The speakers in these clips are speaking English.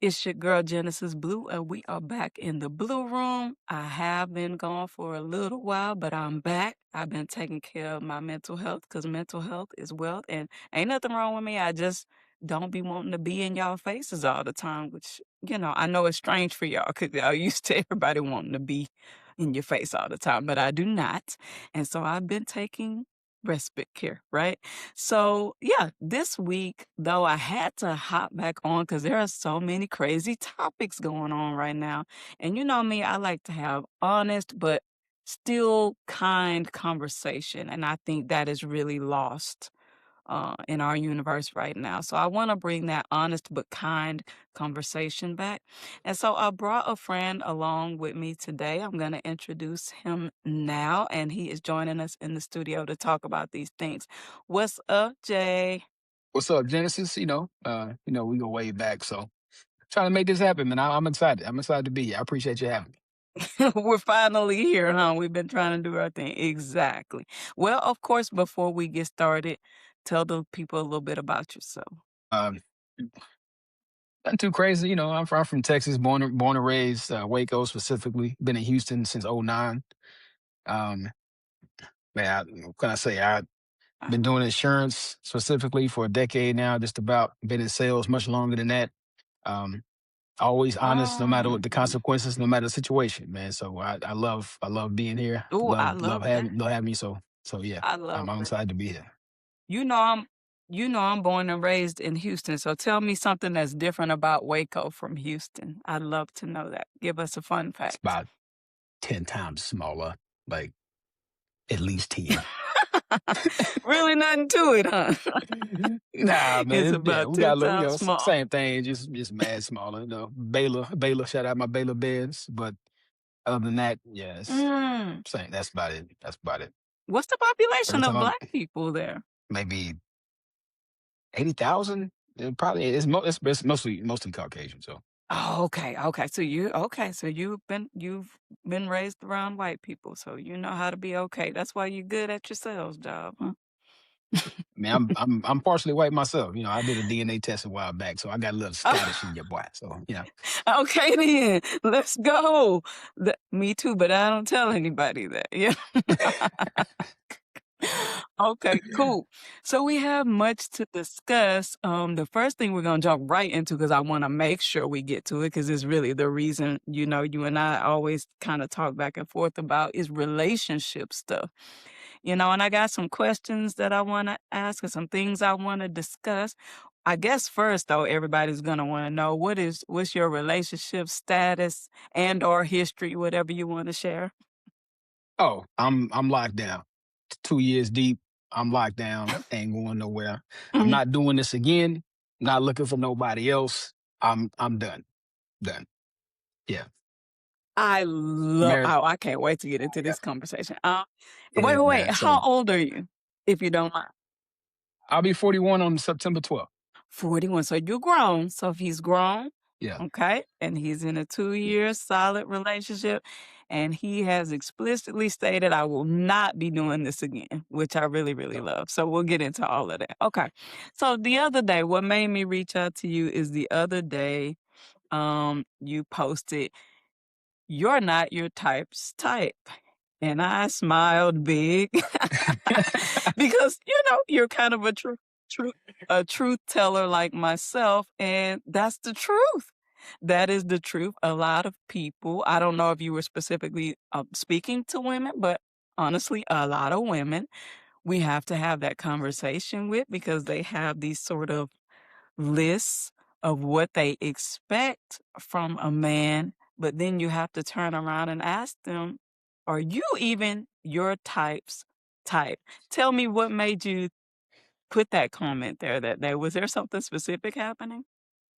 It's your girl Genesis Blue, and we are back in the Blue Room. I have been gone for a little while, but I'm back. I've been taking care of my mental health because mental health is wealth, and ain't nothing wrong with me. I just don't be wanting to be in y'all faces all the time, which, I know it's strange for y'all because y'all used to everybody wanting to be in your face all the time, but I do not. And so I've been taking respite care, right? So, yeah, this week, though, I had to hop back on because there are so many crazy topics going on right now. And you know me, I like to have honest but still kind conversation. And I think that is really lost in our universe right now. So I want to bring that honest but kind conversation back. And so I brought a friend along with me today. I'm going to introduce him now, and he is joining us in the studio to talk about these things. What's up, Jay? What's up, Genesis? We go way back, so trying to make this happen, man. I'm excited. I'm excited to be here. I appreciate you having me. We're finally here, huh? We've been trying to do our thing. Exactly. Well, of course, before we get started, tell the people a little bit about yourself. Um, Nothing too crazy, I'm from Texas, born and raised, Waco specifically. Been in Houston since '09. Um, Man, what can I say? I've Uh, been doing insurance specifically for a decade now, just about. Been in sales much longer than that. Um, Always honest, no matter what the mhm. consequences, no matter the situation, man. So I love being here. Ooh, I Love love that. having me. So yeah, I I'm, love I'm that. excited to be here. You know I'm I'm born and raised in Houston, so tell me something that's different about Waco from Houston. I'd love to know that. Give us a fun It's fact. about 10 times smaller, like at least 10. Really nothing to it, huh? Nah, It's man. Yeah, about we got 10 a little, times small. same thing, just mad smaller. Baylor. Shout out my Baylor Bears. But other than that, yeah, it's Mm. same. That's about it. That's about it. What's the Every population time of I'm black people there? maybe 80,000. It probably it's mostly Caucasian. So Oh, okay, so you've been raised around white people, so you know how to be okay. That's why you're good at your sales job, huh? I mean, I'm partially white myself. I did a DNA test a while back, so I got a little Scottish in your boy. So Okay then, let's go. Me too, but I don't tell anybody that. Yeah. Okay, cool. So we have much to discuss. The first thing we're gonna jump right into because I want to make sure we get to it because it's really the reason you and I always kind of talk back and forth about is relationship stuff. And I got some questions that I want to ask and some things I want to discuss. I guess first though, everybody's gonna want to know what's your relationship status and or history, whatever you want to share. oh, I'm locked down. 2 years deep. I'm locked down. Ain't going nowhere. I'm Mhm. not doing this again. Not looking for nobody else. I'm done. Done. Yeah. I love. Married. Oh, I can't wait to get into Yeah. this conversation. Wait, Yeah, wait, wait. man. How So old are you, if you don't mind? I'll be 41 on September 12th. 41. So you're grown. So if he's grown, Yeah. okay, and he's in a 2 year solid relationship, and he has explicitly stated, I will not be doing this again, which I really, really So love. So we'll get into all of that. Okay. So the other day, what made me reach out to you is the other day, you posted, "You're not your type's type." And I smiled big because you're kind of a truth teller like myself, and that's the truth. That is the truth. A lot of people, I don't know if you were specifically speaking to women, but honestly, a lot of women we have to have that conversation with because they have these sort of lists of what they expect from a man, but then you have to turn around and ask them, are you even your type's type? Tell me what made you put that comment there that day. Was there something specific happening?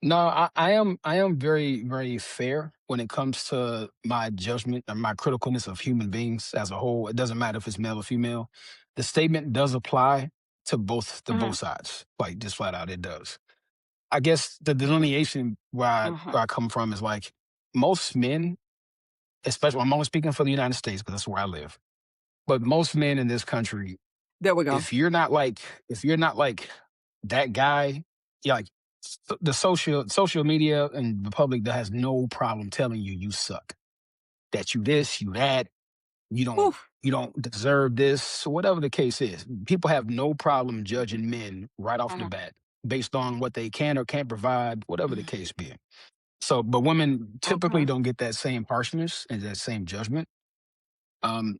no, I am very, very fair when it comes to my judgment and my criticalness of human beings as a whole. It doesn't matter if it's male or female. The statement does apply to both Mhm, sides. Like just flat out, it does. I guess the delineation where I, mhm. where I come from is like most men, especially I'm only speaking for the United States because that's where I live. But most men in this country, There we go. if you're not like that guy, yeah, like The social media and the public that has no problem telling you you suck, that you this, you that, you don't Whew. you don't deserve this, whatever the case is. People have no problem Mhm, judging men right off the mhm, bat based on what they can or can't provide, whatever the mhm. case be. So, but women typically Okay. don't get that same harshness and that same judgment. Um,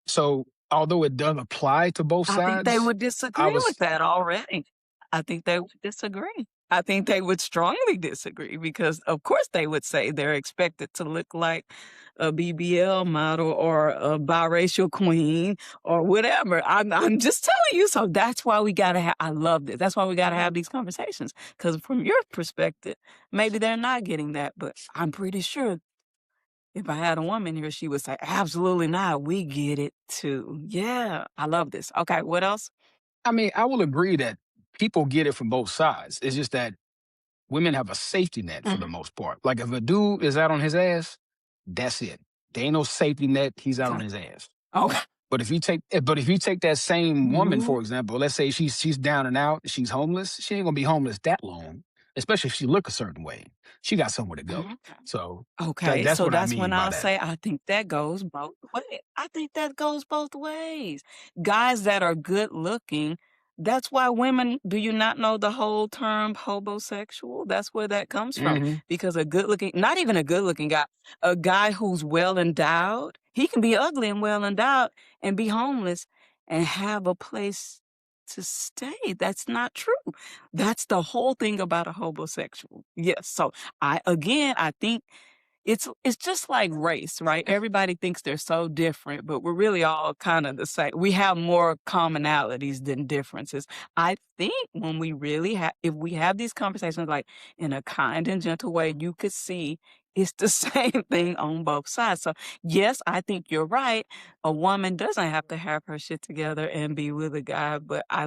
so although it does apply to both I think they sides, would I disagree with was, that already. I think they would disagree. I think they would strongly disagree because, of course, they would say they're expected to look like a BBL model or a biracial queen or whatever. I'm just telling you. So that's why we gotta have. I love this. That's why we gotta have these conversations. Because from your perspective, maybe they're not getting that, but I'm pretty sure if I had a woman here, she would say, "Absolutely not. We get it too." Yeah, I love this. Okay, what else? I mean, I will agree that people get it from both sides. It's just that women have a safety net for the Mhm. most part. Like if a dude is out on his ass, that's it. There ain't no safety net. He's out on Okay. his ass. Okay. But if you take that same woman, Ooh. for example, let's say she's down and out, she's homeless, she ain't gonna be homeless that long, especially if she look a certain way. She got somewhere to go. Mhm. So Okay, that's so what I that's when mean by I'll that. say I think that goes both ways. I think that goes both ways. Guys that are good looking, that's why women, do you not know the whole term hobosexual? That's where that comes from. Hmm. Because a good looking, not even a good looking guy, a guy who's well endowed, he can be ugly and well endowed and be homeless and have a place to stay. That's not true. That's the whole thing about a hobosexual. Yes. So I think it's just like race, right? Everybody thinks they're so different, but we're really all kind of the same. We have more commonalities than differences. I think when we really have, if we have these conversations like in a kind and gentle way, you could see it's the same thing on both sides. So yes, I think you're right. A woman doesn't have to have her shit together and be with a guy, but I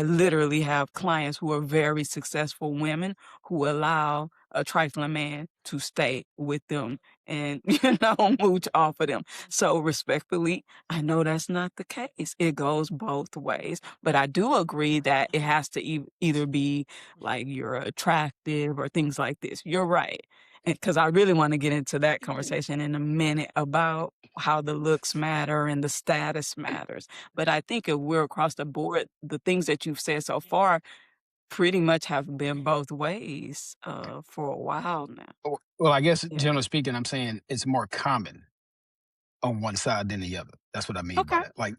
literally have clients who are very successful women who allow a trifling man to stay with them and, mooch off of them. So respectfully, I know that's not the case. It goes both ways. But I do agree that it has to either be like you're attractive or things like this. You're right. Because I really want to get into that conversation in a minute about how the looks matter and the status matters. But I think if we're across the board, the things that you've said so far pretty much have been both ways, for a while now. Well, I guess Yeah. generally speaking, I'm saying it's more common on one side than the other. That's what I mean by Okay. that. Like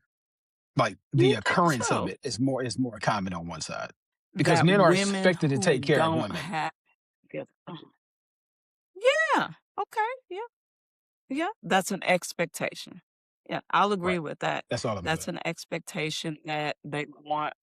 You the think occurrence of so? it is more common on one side because That men are women expected to who take care of don't women. have Yeah. Okay. Yeah. Yeah, that's an expectation. Yeah, I'll agree Right. with that. That's all I'm That's saying. an expectation that they want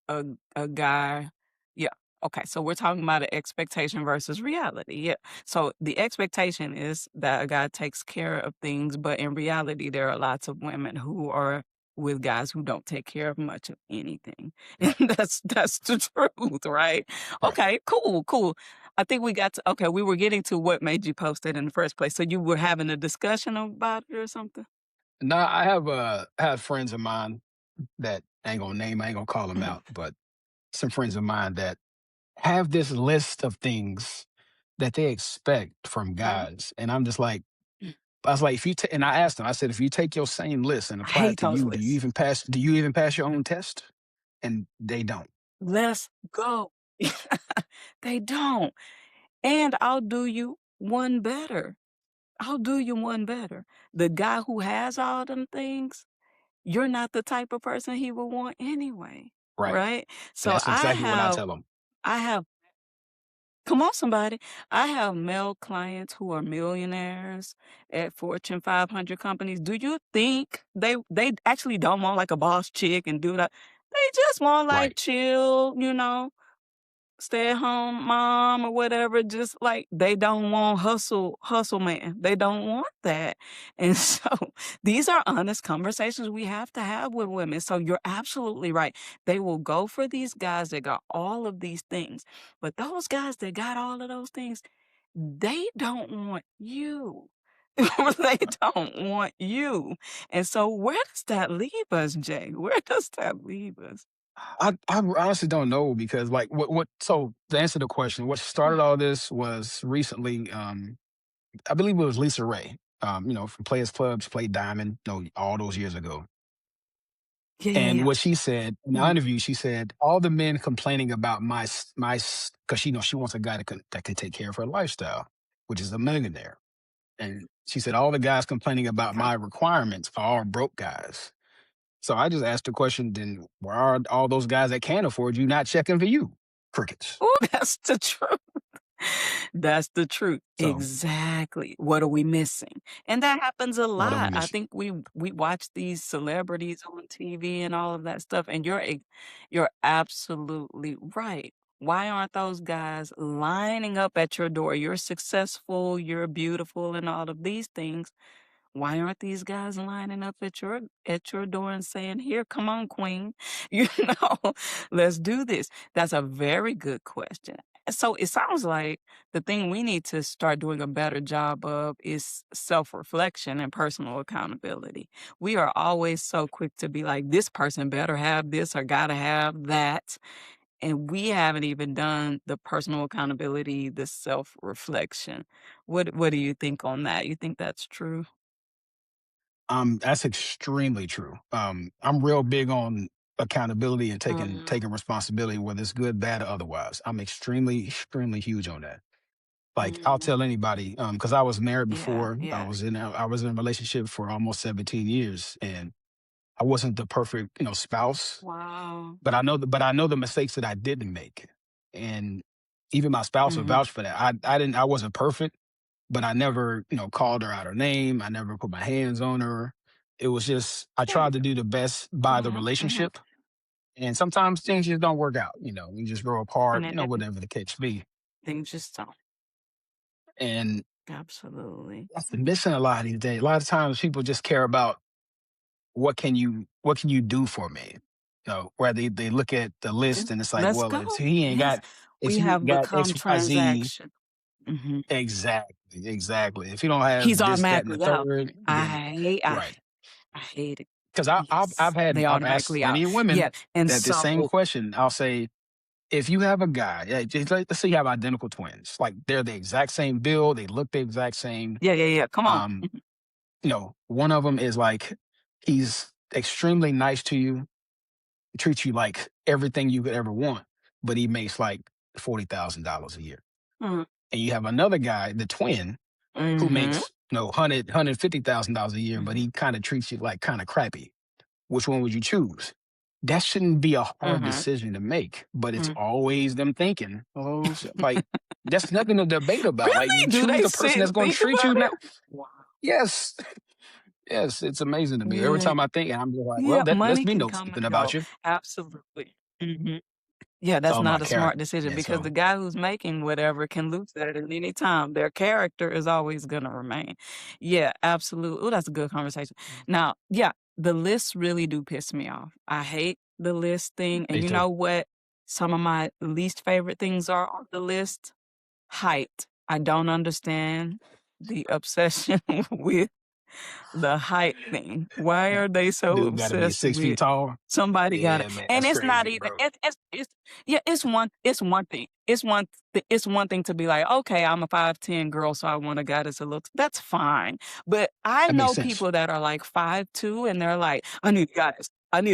a guy. Yeah. Okay, so we're talking about an expectation versus reality. Yeah. So the expectation is that a guy takes care of things, but in reality, there are lots of women who are with guys who don't take care of much of anything. Right. And that's the truth, right? Right. Okay, cool, cool. I think we got to okay, we were getting to what made you post it in the first place. So you were having a discussion about it or something? Now I have friends of mine that I ain't gonna call them Mhm, out, but some friends of mine that have this list of things that they expect from okay. guys, and I'm just like, Mm. I was like, if you and I asked them, I said, if you take your same list and I apply it hate to those you, lists. do you even pass your own test? And they don't. Let's go. They don't. And I'll do you one better. I'll do you one better. The guy who has all them things, you're not the type of person he would want anyway, Right. right? And So that's exactly what I tell them. I have come on, somebody. I have male clients who are millionaires at Fortune 500 companies. Do you think they actually don't want like a boss chick and do that? They just want like Right. chill, stay at home mom or whatever. Just like they don't want hustle man. They don't want that. And so these are honest conversations we have to have with women. So you're absolutely right. They will go for these guys that got all of these things. But those guys that got all of those things, they don't want you. They don't want you. And so where does that leave us, Jay? Where does that leave us? I honestly don't know because like what so to answer the question, what started all this was recently, I believe it was Lisa Ray, from Players Club. She played Diamond, all those years ago. Yeah, yeah, And yeah. what she said in the Mhm. interview, she said, all the men complaining about because she wants a guy that can take care of her lifestyle, which is a millionaire. And she said, all the guys complaining about Okay. my requirements are all broke guys. So I just asked the question, then where are all those guys that can afford you not checking for you? Crickets. Ooh, that's the truth. That's the truth. So Exactly. What are we missing? And that happens a what are we lot. I missing? think we watch these celebrities on TV and all of that stuff, and you're absolutely right. Why aren't those guys lining up at your door? You're successful, you're beautiful, and all of these things. Why aren't these guys lining up at your door and saying, "Here, come on, queen, you know, let's do this"? That's a very good question. So it sounds like the thing we need to start doing a better job of is self-reflection and personal accountability. We are always so quick to be like, "This person better have this or gotta have that," and we haven't even done the personal accountability, the self-reflection. What do you think on that? You think that's true? That's extremely true. I'm real big on accountability and taking Mhm. taking responsibility, whether it's good, bad, or otherwise. I'm extremely, extremely huge on that. Like I'll Mhm. tell anybody, because I was married Yeah, before. yeah. I was in a relationship for almost 17 years, and I wasn't the perfect, spouse. Wow. But I know the mistakes that I didn't make, and even my spouse would Mhm. vouch for that. I wasn't perfect, but I never, called her out her name. I never put my hands on her. It was just I Yeah, tried to yeah. do the best by the Mhm, mhm. relationship, and sometimes things just don't work out. We just grow apart, And it didn't whatever the case be. things just don't. And Absolutely. that's the missing a lot these days. A lot of times people just care about what can you do for me? Where they look at the list Mm, and it's like, let's well, go. Yes. if We he ain't have got become XYZ, transaction. Mhm. exactly, exactly. If you don't have He's this, that, and the automatically out. third, then I hate I right. I hate it. Because Yes. They I've asked automatically out. plenty of women Yeah, and that the same so question. I'll say, if you have a guy, let's say you have identical twins, like they're the exact same build, they look the exact same. yeah, yeah, yeah, come on. Um, Mhm. one of them is like he's extremely nice to you, treats you like everything you could ever want, but he makes like $40,000 a year. Mm. And you have another guy, the twin, who Mhm. makes $150,000 a year, but Mhm. he kind of treats you like kind of crappy. Which one would you choose? That shouldn't be a hard Mhm. decision to make, but it's Mm. always them thinking, oh, like that's nothing to debate about. Like Really? you Do choose they the person sit that's and going to think treat about you now. it? Wow. Yes, yes, it's amazing to me. Every Yeah. time I think, I'm just like, well, Yeah, that lets money me can know come something and about go. you. Absolutely. Mhm. Yeah, It's that's all not about a smart character. decision Yeah, because so the guy who's making whatever can lose that at any time. Their character is always gonna remain. Yeah, absolutely. Oh, that's a good conversation. Now, yeah, the lists really do piss me off. I hate the list thing, and me you too. know what some of my least favorite things are on the list? Height. I don't understand the obsession with the height thing. Why are they so Dude got to be obsessed 6 feet with tall. somebody got it? Yeah, man, And that's it's not crazy, even bro. it's yeah, it's one thing. It's one thing to be like, "Okay, I'm a 5'10" girl, so I want a guy that's a little" that's fine. But I That makes know sense. people that are like 5'2" and they're like, I need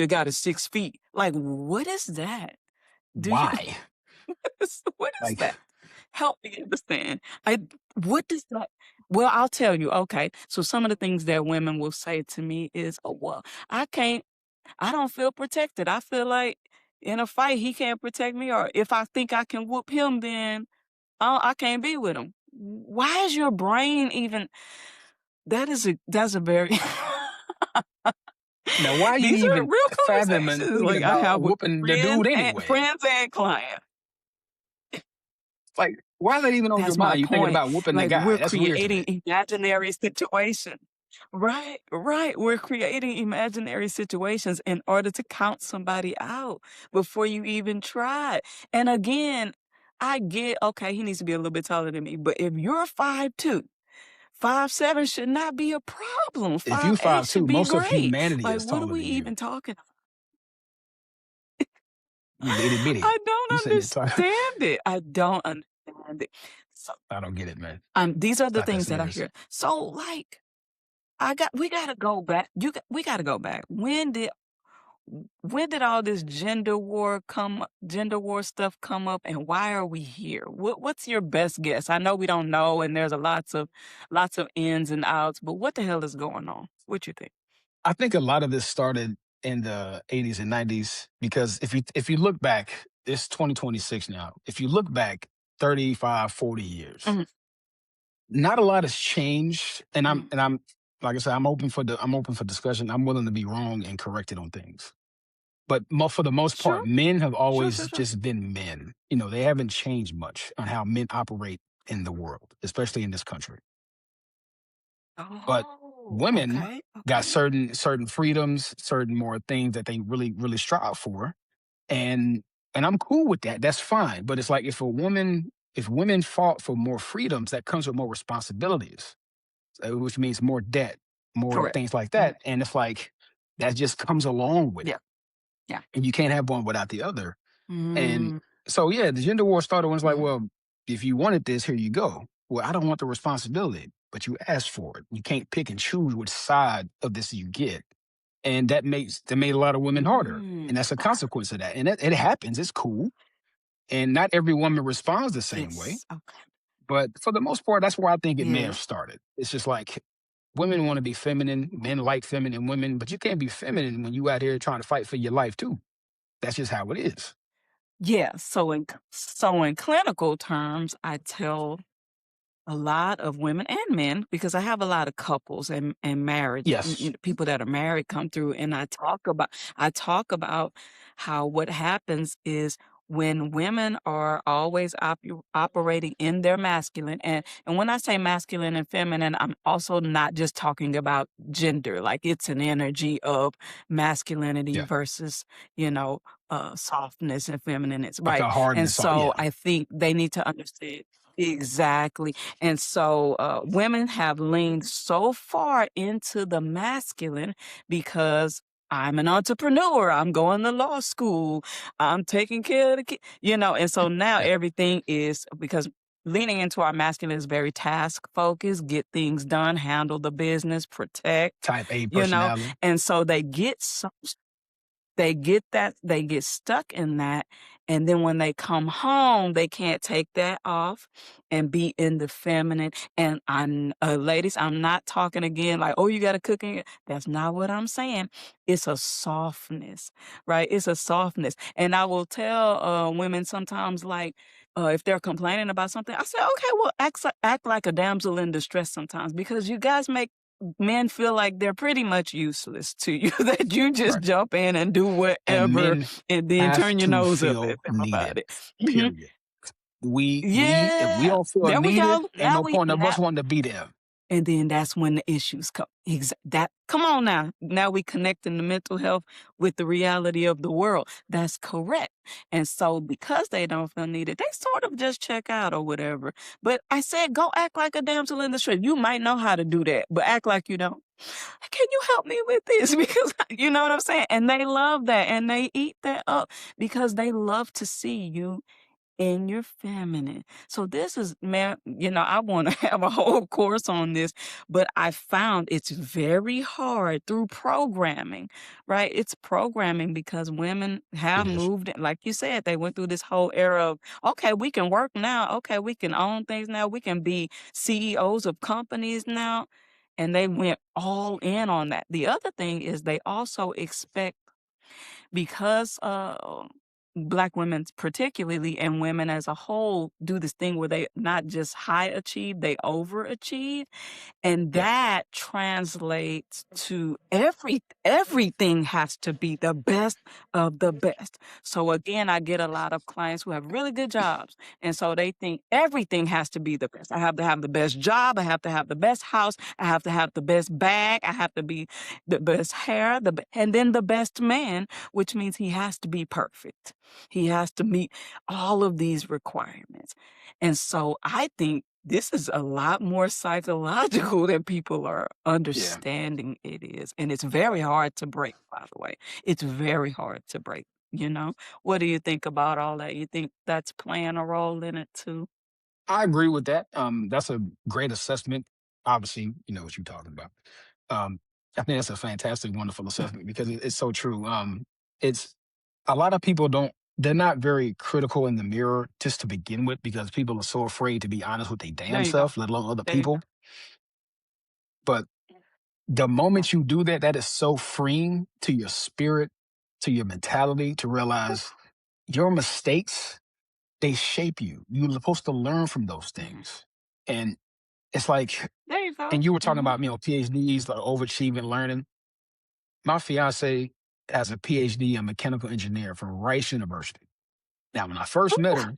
a guy that's 6 feet." Like, what is that? Do you Why? what is Like, that? Help me understand. I what does that well, I'll tell you, okay. So some of the things that women will say to me is, "Oh, well, I can't I don't feel protected. I feel like in a fight he can't protect me, or if I think I can whoop him, then I can't be with him." Why is your brain even that's a very now why you these are even real fathoming conversations thinking like I about have with whooping the dude anyway? friends and clients. Like, why is that even on your That's my mind? You thinking point. about whooping the Like, guy? we're That's weird to creating me. imaginary situations. Right, right. We're creating imaginary situations in order to count somebody out before you even try. And again, I get, okay, he needs to be a little bit taller than me, but if you're 5'2", 5'7" should not be a problem. If you 5'8" five should two, be most of great. humanity Like, is what are taller we than you. even talking Itty bitty. I don't You sitting there talking. understand it. I don't understand it. So, I don't get it, man. these are It's the not that things that I serious. hear. So, like, we gotta go back. We gotta go back. When did all this gender war stuff come up, and why are we here? What's your best guess? I know we don't know, and there's a lots of ins and outs, but what the hell is going on? What you think? I think a lot of this started in the 80s and 90s because if you look back, it's 2026 now. If you look back 35, 40 years, Mhm, not a lot has changed. And I'm mhm. and I'm like I said, I'm open for discussion. I'm willing to be wrong and corrected on things. But for the most part, Sure, men have sure, always sure. just been men. They haven't changed much on how men operate in the world, especially in this country. But Oh, women okay, got okay. certain freedoms, certain more things that they really, really strive for. And and I'm cool with that. That's fine. But it's like if women fought for more freedoms, that comes with more responsibilities, which means more debt, more Correct. things like Mhm. that. And it's like that just comes along with Yeah, it. yeah. And you can't have one without the other. And Mm, so yeah, the gender war started when it's like, mhm. well, if you wanted this, here you go. Well, I don't want the responsibility, but you asked for it. You can't pick and choose which side of this you get. And that made a lot of women harder. And that's a Wow. consequence of that. And it happens. It's cool. And not every woman responds the same way. It's okay. But for the most part, that's where I think it may Yeah. have started. It's just like women want to be feminine, men like feminine women, but you can't be feminine when you out here trying to fight for your life too. That's just how it is. Yeah, so in clinical terms, I tell a lot of women and men, because I have a lot of couples and marriage, Yes. people that are married come through, and I talk about how what happens is when women are always operating in their masculine, and when I say masculine and feminine, I'm also not just talking about gender, like it's an energy of masculinity Yeah. versus, you know, softness and feminineness, Like right? a And hardness on, so yeah. I think they need to understand. Exactly. And so women have leaned so far into the masculine because I'm an entrepreneur. I'm going to law school. I'm taking care of the kid, and so now Yeah. everything is because leaning into our masculine is very task focused, get things done, handle the business, protect, Type A you know, personality. and so they get stuck in that, and then when they come home, they can't take that off and be in the feminine, and ladies, I'm not talking again like, "Oh, you gotta cook in." That's not what I'm saying. It's a softness, right? It's a softness, and I will tell, women sometimes, like, if they're complaining about something, I say, "Okay, well, act like a damsel in distress sometimes because you guys make men feel like they're pretty much useless to you, that you just Right. jump in and do And whatever men and then have turn your to nose up at feel them about needed. it. Mhm. Period. We if we Yeah. don't feel There we needed, go. ain't Now no we point of now us wanting to be there. and then that's when the issues come. That come on now. Now we connecting the mental health with the reality of the world. That's correct. And so because they don't feel needed, they sort of just check out or whatever. But I said, go act like a damsel in distress. You might know how to do that, but act like you don't. Can you help me with this? Because you know what I'm saying? And they love that and they eat that up because they love to see you in your feminine. So this is man, I want to have a whole course on this, but I found it's very hard through programming, right? It's programming because women have It is. moved, like you said, they went through this whole era of, okay, we can work now. Okay, we can own things now. We can be CEOs of companies now. And they went all in on that. The other thing is they also expect because black women particularly and women as a whole do this thing where they not just high achieve, they overachieve, and Yeah. that translates to everything has to be the best of the best. So again, I get a lot of clients who have really good jobs, and so they think everything has to be the best. I have to have the best job, I have to have the best house, I have to have the best bag, I have to be the best hair, and then the best man, which means he has to be perfect. He has to meet all of these requirements. And so I think this is a lot more psychological than people are Yeah. understanding it is. And it's very hard to break, by the way. It's very hard to break. you know? What do you think about all that? You think that's playing a role in it too? I agree with that. That's a great assessment. Obviously, you know what you're talking about. Um, I think that's a fantastic, wonderful assessment because it's so true. It's a lot of people don't. They're not very critical in the mirror just to begin with because people are so afraid to be honest with their There damn you go. self, let alone other There you people. But the moment you do that, that is so freeing to your spirit, to your mentality, to go. realize your mistakes, they shape you. You're supposed to learn from those Mhm. things. And it's like, There you go. and you were talking Mhm. about, PhDs, like overachieving, learning. My fiance has a PhD in mechanical engineer from Rice University. Now, when I first met her,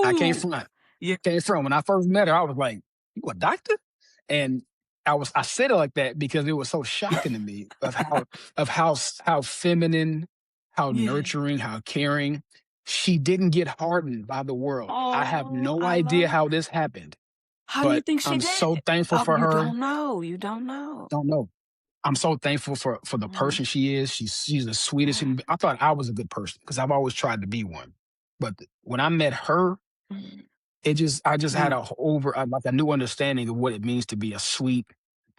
I came Woo! from Yeah. when I first met her, I was like, "You a doctor?" And I said it like that because it was so shocking to me how feminine, how Yeah. nurturing, how caring. She didn't get hardened by the world. I have Oh, no I idea love it. how this happened, How do you but think she I'm did so it? thankful Oh, for you her. don't know. You don't know. Don't know. I'm so thankful for the Mhm. person she is. She's the sweetest Mhm. human I thought I was a good person because I've always tried to be one. But when I met her, Mhm. I just had Mm. a like a new understanding of what it means to be a sweet,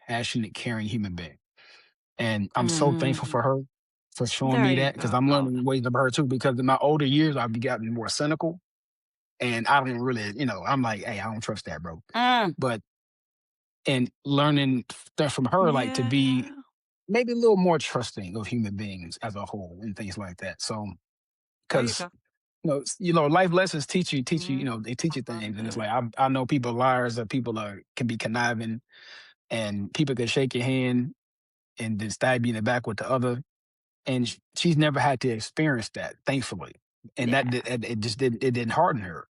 passionate, caring human being. And I'm so thankful Mm. for her for showing There me you that because go. I'm learning ways of her too. Because in my older years, I've gotten more cynical and I don't really, I'm like, hey, I don't trust that, bro. Mm. But and learning that from her, like to be Yeah. maybe a little more trusting of human beings as a whole and things like that. So, There you because go. life lessons teach you, Mm. they teach I you love things, and it's it. like I know people are liars, that people are can be conniving, and people can shake your hand and then stab you in the back with the other, and she's never had to experience that, thankfully, and Yeah. it just didn't harden her,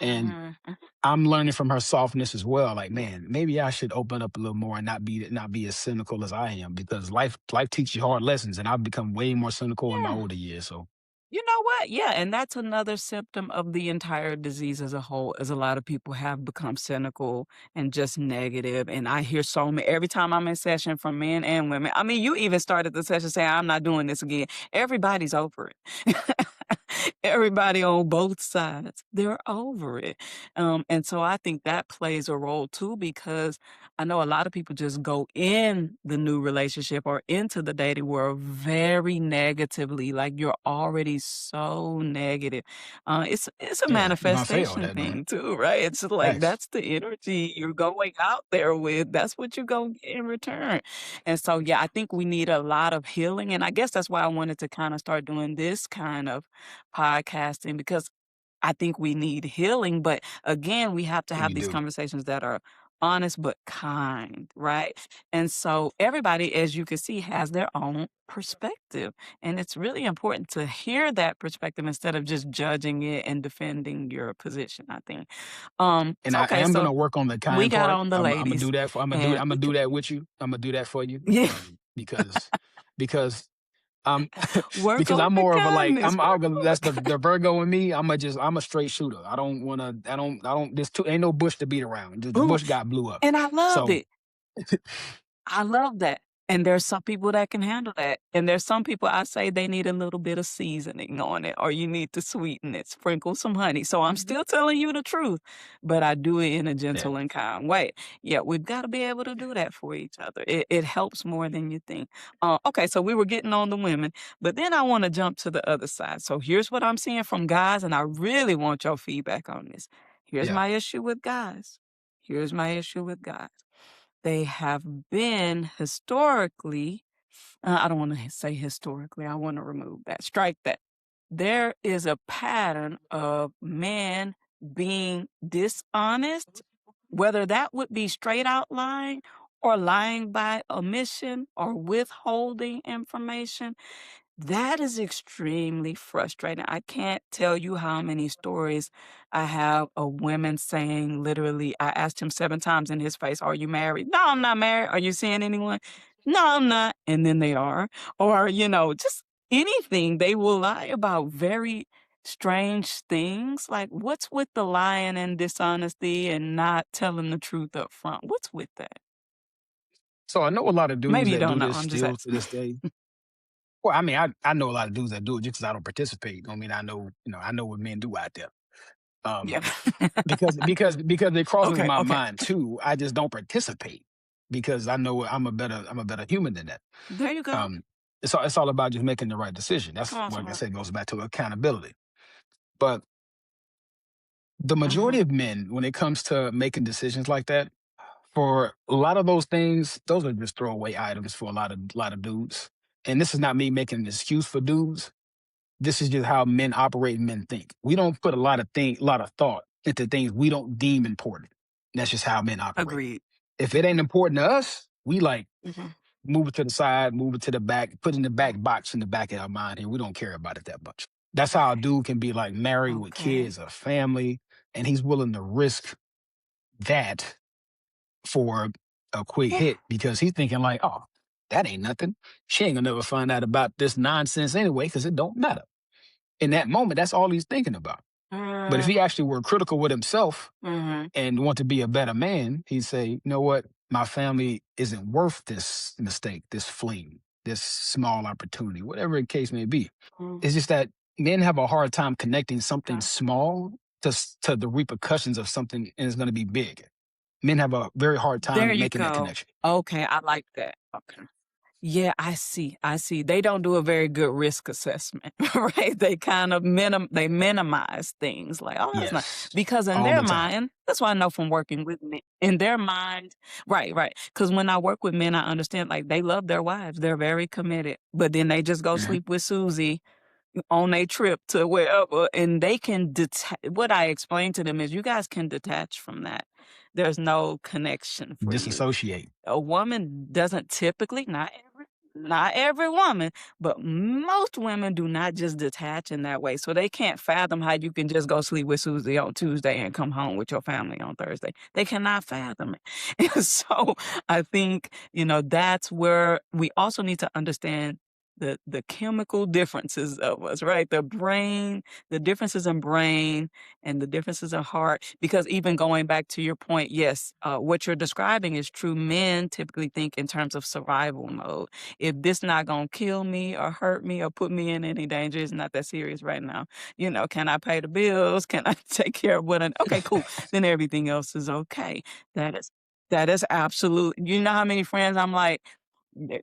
and Mhm. I'm learning from her softness as well. Like, man, maybe I should open up a little more and not be as cynical as I am because life teaches you hard lessons, and I've become way more cynical in my Yeah. older years. So You know what? Yeah, and that's another symptom of the entire disease as a whole, is a lot of people have become cynical and just negative, and I hear so many every time I'm in session from men and women. I mean, you even started the session saying, "I'm not doing this again." Everybody's over it. Everybody on both sides, they're over it. And so I think that plays a role too because I know a lot of people just go in the new relationship or into the dating world very negatively, like you're already so negative. It's a yeah, you're gonna fail manifestation that, man. thing too, right? It's like Facts. that's the energy you're going out there with. That's what you're gonna get in return. And so yeah, I think we need a lot of healing. And I guess that's why I wanted to kind of start doing this kind of podcasting because I think we need healing, but again, we have to We have these do. conversations that are honest but kind, right? And so everybody, as you can see, has their own perspective. And it's really important to hear that perspective instead of just judging it and defending your position, I think. And I Okay, am so gonna work on the we kind got part. on the I'm gonna ladies do that and I'm gonna do that with you. I'm gonna do that for you. yeah, Because because um work because on I'm the more of a like kindness, I'll work go on that's the the Virgo in me. I'm a straight shooter. I don't there's too ain't no bush to beat around. The Ooh, bush got blew up. and I love So it. I love that. And there's some people that can handle that. And there's some people I say they need a little bit of seasoning on it or you need to sweeten it, sprinkle some honey. So I'm still telling you the truth, but I do it in a yeah. gentle and kind way. Yeah, we've got to be able to do that for each other. It helps more than you think. Okay, so we were getting on the women, but then I want to jump to the other side. So here's what I'm seeing from guys, and I really want your feedback on this. Here's Yeah. my issue with guys. Here's my issue with guys. They have been historically, I don't wanna say historically, I wanna remove that, strike that. There is a pattern of men being dishonest, whether that would be straight out lying or lying by omission or withholding information. That is extremely frustrating. I can't tell you how many stories I have of women saying literally, I asked him 7 times in his face, "Are you married?" "No, I'm not married." "Are you seeing anyone?" "No, I'm not." And then they are. Or, just anything. They will lie about very strange things. Like, what's with the lying and dishonesty and not telling the truth up front? What's with that? So I know a lot of dudes Maybe you that don't do know. this I'm just still to asking. this day. Well, I mean, I know a lot of dudes that do it just because I don't participate. I mean, I know, I know what men do out there. Um, Yeah. because it crosses Okay, my okay. mind too. I just don't participate because I know I'm a better human than that. There you go. Um, it's all about just making the right decision. Come That's on, like I someone. said, goes back to accountability. But the majority Mhm. of men, when it comes to making decisions like that, for a lot of those things, those are just throwaway items for a lot of dudes. And this is not me making an excuse for dudes. This is just how men operate and men think. We don't put a lot of thought into things we don't deem important. That's just how men operate. Agreed. If it ain't important to us, we like Mhm. move it to the side, move it to the back, put it in the back box in the back of our mind, and we don't care about it that much. That's how a Right. dude can be like married with Okay. kids, a family, and he's willing to risk that for a quick Yeah. hit because he's thinking like, oh, that ain't nothing. She ain't gonna never find out about this nonsense anyway because it don't matter. In that moment, that's all he's thinking about. But if he Mm, actually were critical with himself mhm. and want to be a better man, he'd say, you know what? My family isn't worth this mistake, this fling, this small opportunity, whatever the case may be. Mm, It's just that men have a hard time connecting something okay. small to the repercussions of something and it's going to be big. Men have a very hard There time you making that go. connection. Okay, I like that. Okay. Yeah, I see, I see. They don't do a very good risk assessment, right? They kind of they minimize things like, "Oh, that's not," Yes, because in all their the time. mind, that's what I know from working with men. In their mind, right, right. Because when I work with men, I understand, like, they love their wives. They're very committed, but then they just go Mhm. sleep with Susie on a trip to wherever, and they can detach. What I explain to them is, you guys can detach from that. There's no connection for you. Disassociate. A woman doesn't typically, not every woman, but most women do not just detach in that way. So they can't fathom how you can just go sleep with Susie on Tuesday and come home with your family on Thursday. They cannot fathom it. And so I think, that's where we also need to understand the chemical differences of us, right? The differences in brain and the differences in heart. Because even going back to your point, yes, what you're describing is true. Men typically think in terms of survival mode. If this not gonna kill me or hurt me or put me in any danger, it's not that serious right now. Can I pay the bills? Can I take care of what I okay, cool. Then everything else is okay. That is that is absolute. You know how many friends I'm like,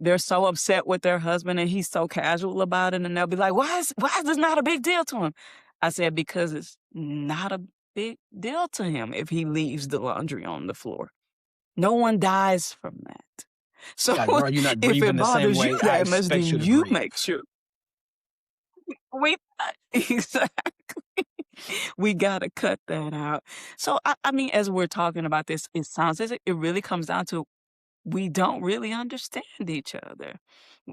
they're so upset with their husband and he's so casual about it, and they'll be like, why is this not a big deal to him? I said, because it's not a big deal to him if he leaves the laundry on the floor. No one dies from that. So Like, bro, you're not if grieving it the same bothers you way I that much, expect then you to you grieve. make sure we exactly. We gotta cut that out. So I mean, as we're talking about this, it sounds as if it really comes down to we don't really understand each other.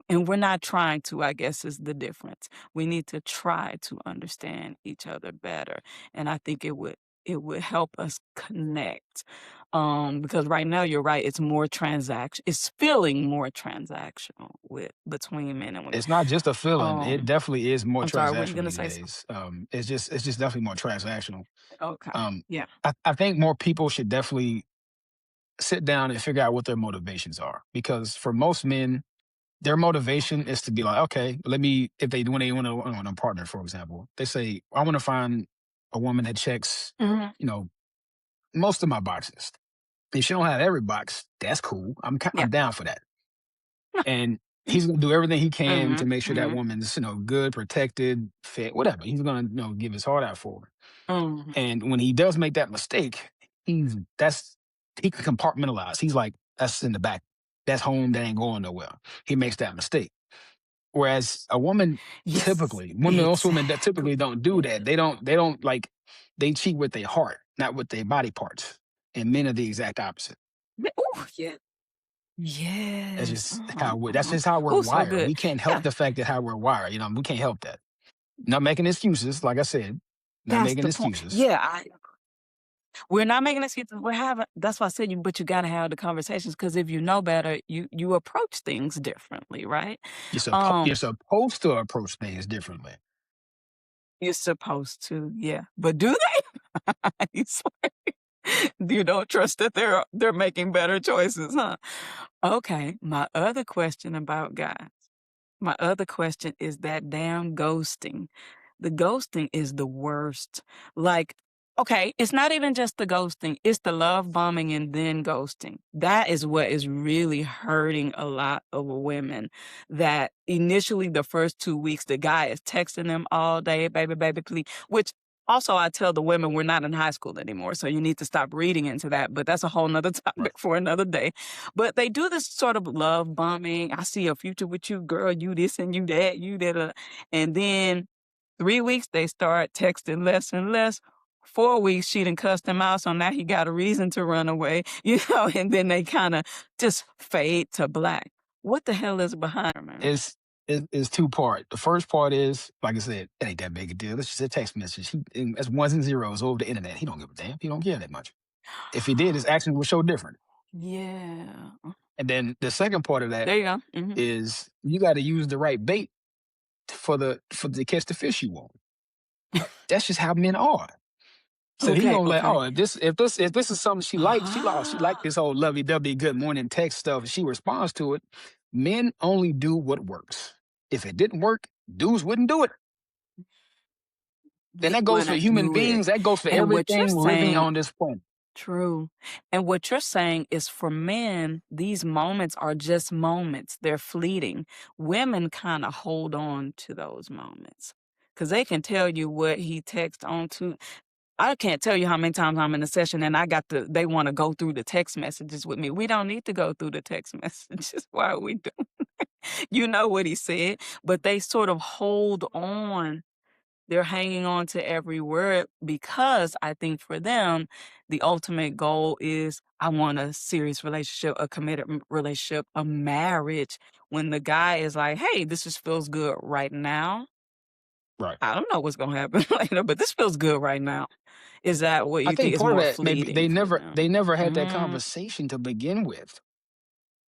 And we're not trying to, I guess, is the difference. We need to try to understand each other better. And I think it would help us connect. Because right now you're right, it's feeling more transactional with between men and women. It's not just a feeling. It Um, definitely is more I'm sorry, were you transactional gonna these say something? days. It's just definitely more transactional. Okay. Um, Yeah. I think more people should definitely sit down and figure out what their motivations are. Because for most men, their motivation is to be like, okay, let me, if they when they want a partner, for example, they say, I want to find a woman that checks, Mhm. you know, most of my boxes. If she don't have every box, that's cool. Yeah. I'm down for that. And he's gonna do everything he can to Mhm. make sure that Mhm. woman's, good, protected, fit, whatever. He's gonna, give his heart out for her. Mhm. And when he does make that mistake, he can compartmentalize. He's like, that's in the back. That's home. That ain't going nowhere. He makes that mistake. Whereas a woman, Yes. most women that typically Exactly. don't do that. They don't like, they cheat with their heart, not with their body parts. And men are the exact opposite. Ooh, yeah. That's Yes. just that's Mhm. just how we're Ooh, so wired. good. We can't help Yeah, the fact that how we're wired. We can't help that. Not making excuses, like I said, not that's making the point. excuses. Yeah, we're not making excuses. We're having that's why I said but you gotta have the conversations because if you know better, you approach things differently, right? You're Um, supposed to approach things differently. you're supposed to, yeah. But do they? It's like, you don't trust that they're making better choices, huh? Okay. My other question about guys. My other question is that damn ghosting. The ghosting is the worst. Like, okay, it's not even just the ghosting, it's the love bombing and then ghosting. That is what is really hurting a lot of women. That initially, the first 2 weeks, the guy is texting them all day, baby, baby, please. Which also, I tell the women we're not in high school anymore, so you need to stop reading into that. But that's a whole nother Right. topic for another day. But they do this sort of love bombing. I see a future with you, girl. You this and you that, you that. And then 3 weeks, they start texting less and less. 4 weeks, she done cussed him out, so now he got a reason to run away, and then they kind of just fade to black. What the hell is behind her, man? It's two part. The first part is, like I said, it ain't that big a deal. It's just a text message. It's ones and zeros over the internet. He don't give a damn. He don't care that much. If he did, his actions would show different. Yeah. And then the second part of that There you go. is you got to use the right bait for to catch the fish you want. That's just how men are. So he Okay, gonna let, okay. oh, if this is something she liked Ah, this whole lovey dovey good morning text stuff. And she responds to it. Men only do what works. If it didn't work, dudes wouldn't do it. And they that goes for wouldn't human do it. beings. That goes for And what you're everything living saying on this planet. True. And what you're saying is for men, these moments are just moments. They're fleeting. Women kind of hold on to those moments because they can tell you what he texted on to. I can't tell you how many times I'm in a session and they want to go through the text messages with me. We don't need to go through the text messages. Why are we doing? You know what he said, but they sort of hold on, they're hanging on to every word because I think for them, the ultimate goal is I want a serious relationship, a committed relationship, a marriage. When the guy is like, hey, this just feels good right now. Right. I don't know what's going to happen later, but this feels good right now. Is that what I you think think is part of more that maybe fleeting for they them? never had that Mm, conversation to begin with.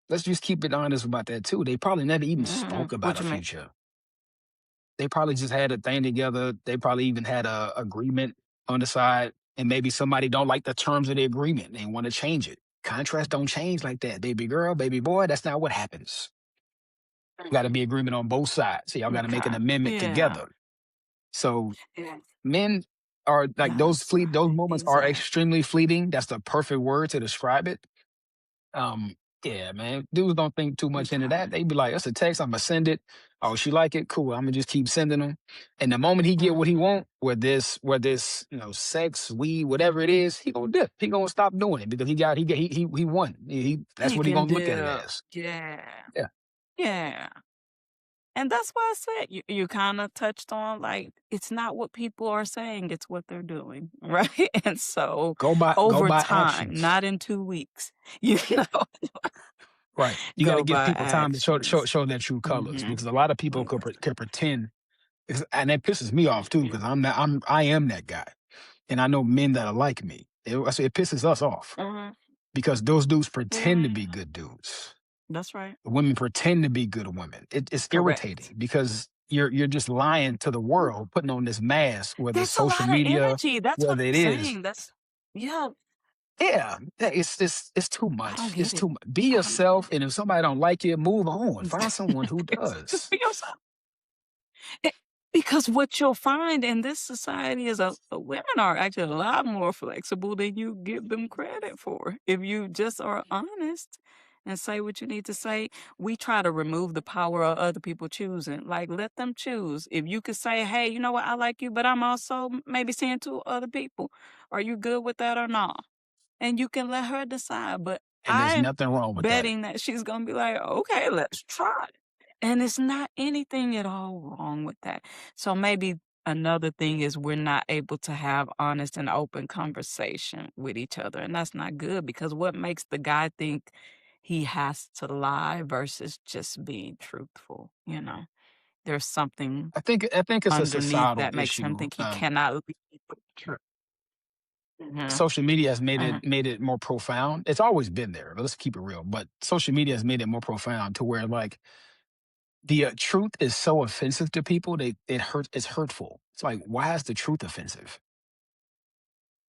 Let's just keep it honest about that too. They probably never even spoke about what a you mean? future. They probably just had a thing together. They probably even had a agreement on the side, and maybe somebody don't like the terms of the agreement. They want to change it. Contracts don't change like that, baby girl, baby boy. That's not what happens. Got to be agreement on both sides. So y'all got to make an Okay. amendment Yeah. together. So Yeah. men are like That's those right. moments are Exactly. extremely fleeting. That's the perfect word to describe it. Um, yeah, man. Dudes don't think too much into that. Okay. They be like, "That's a text. I'm gonna send it. Oh, she like it. Cool. I'm gonna just keep sending them." And the moment he get what he Mhm. want, where this, sex, weed, whatever it is, he gonna dip. He gonna stop doing it because he won. That's He what he can gonna look at it dip. as. Yeah. Yeah. Yeah. And that's why I said you kinda touched on, like, it's not what people are saying, it's what they're doing, right? And so, Go over by time, actions. not in 2 weeks, you know, Right. You got to go give by people time to actions. show their true colors Mhm. because a lot of people Okay. could pretend, and that pisses me off too because I am that guy, and I know men that are like me. It pisses us off Mhm. because those dudes pretend to Yeah. be good dudes. That's right. The women pretend to be good women. It's Correct. irritating because you're just lying to the world, putting on this mask, whether it's That's a social lot of media, energy, that's what whether it I'm is. saying, yeah, Yeah, it's too I don't much. It's get it. too much. Be I don't yourself, and if somebody don't like you, move on. Find someone who Just does. be yourself. Eh, because what you'll find in this society is women are actually a lot more flexible than you give them credit for. If you just are honest and say what you need to say, we try to remove the power of other people choosing. Like, let them choose. If you could say, hey, you know what, I like you, but I'm also maybe seeing two other people. Are you good with that or not? And you can let her decide. But And there's I'm nothing wrong with that. betting that she's gonna be like, okay, let's try it. And it's not anything at all wrong with that. So maybe another thing is we're not able to have honest and open conversation with each other. And that's not good because what makes the guy think he has to lie versus just being truthful, you know? There's something I think it's a underneath societal that makes him issue. think he cannot lead with the truth. Mhm. Social media has Mhm. made it more profound. It's always been there, but let's keep it real. But social media has made it more profound to where like the truth is so offensive to people. It hurts. It's hurtful. It's like why is the truth offensive?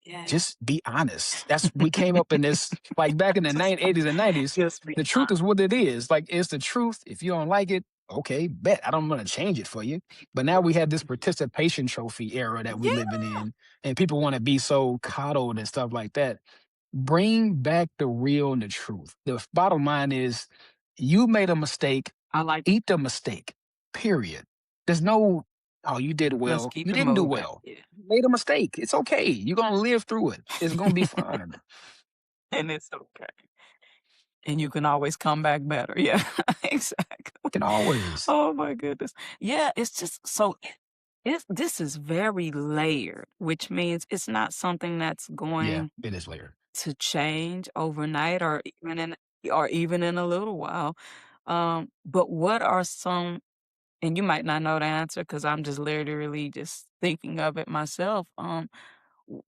Yeah. Just be honest. That's we came up in this like back in the Just 80s and 90s. just be The truth is honest. what it is. Like it's the truth. If you don't like it, Okay, bet I don't want to change it for you. But now we have this participation trophy era that we Yeah, living in, and people want to be so coddled and stuff like that. Bring back the real and the truth. The bottom line is you made a mistake, I like eat the mistake, period. There's no, oh, you did let's well. keep You it didn't do moving. well. Yeah. You made a mistake. It's okay. You're going to live through it. It's going to be fine. And it's okay. And you can always come back better. Yeah, exactly. Can always. Oh my goodness. Yeah, it's just so this is very layered, which means it's not something that's Yeah, going it is later. to change overnight or even in a little while. But what are some and you might not know the answer because I'm just literally just thinking of it myself.